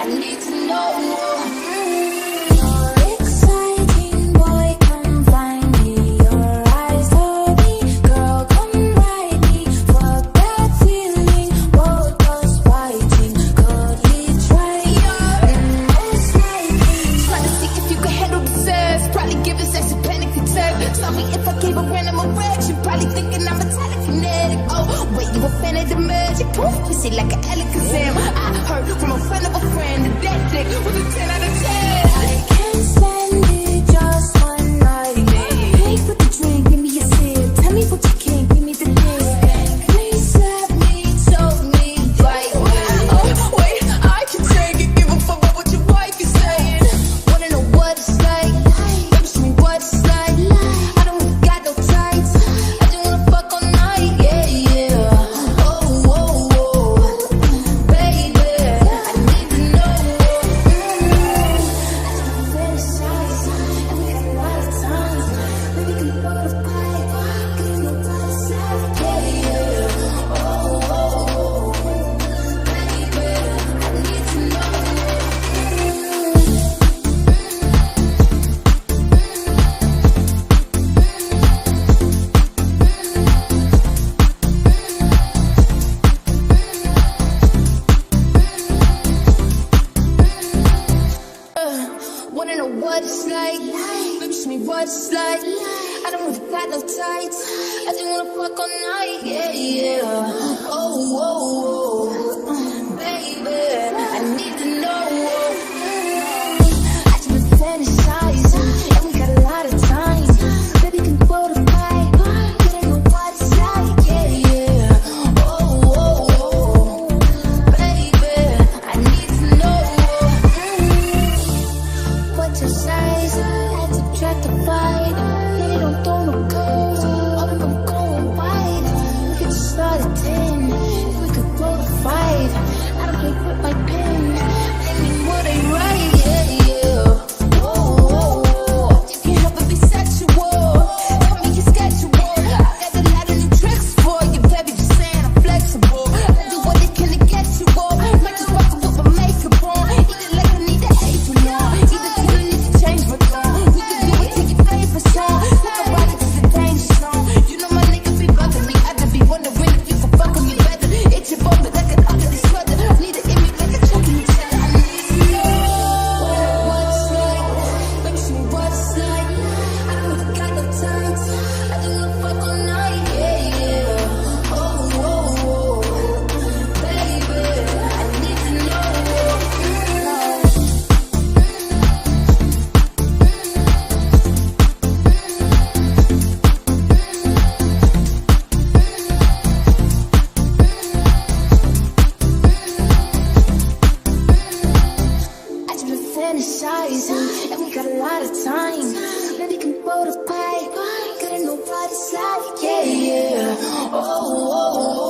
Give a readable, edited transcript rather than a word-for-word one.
I need to know. Tell me if I gave a random erection, probably thinking I'm a telekinetic. Oh, wait, you a fan of the magic? Poof, you see like an Alakazam. I heard from a friend of a friend that that dick was a 10 out of 10. I can't stand it just one night. Pay for the drink, give me a sip. Tell me what you can, give me the dick. Please let me, tell me right. Oh, wait, I can take it, give a fuck about what your wife is saying. Wanna know what it's like? Baby, show me what it's like. Wanna know what it's like? Baby, show me what it's like. I don't really got no tights. I just wanna fuck all night. Yeah, yeah. Oh, oh, oh. Baby, I need to know. I just been fantasizing, and we got a lot of time. Baby, can go to fight. Gotta know what it's like. Yeah, yeah. Oh, oh, oh. Baby, I need to know. What's your size? I subtract the fight. They don't throw no curves. All of them going wide. We could just start at 10. If we could go to 5. I don't play with my pen. They mean what they write. Yeah, yeah. Whoa, whoa, whoa. You can't help but be sexual. Tell me you're schedule. I got a lot of new tricks for you, baby. Just saying I'm flexible. I do what they can to get you all. Might just walk up with my makeup on. Either like I need an apron on. Either you need to change my tone. We can do it to your favorite song. Like a ride to the danger zone. You know my niggas be bugging me. I just be wondering if you can fuck with me better. It's your bumper like an ugly sweater. Need an image like a choking each other. I need to know what's like. Baby, show me what's like. I don't really got no time. I just wanna fuck all night. Yeah, yeah. Oh, oh, oh. Baby, I need to know. I just been fantasizing, and we got a lot of time. Maybe can go to fight. Gotta know what it's like. Yeah, yeah. Oh, oh, oh.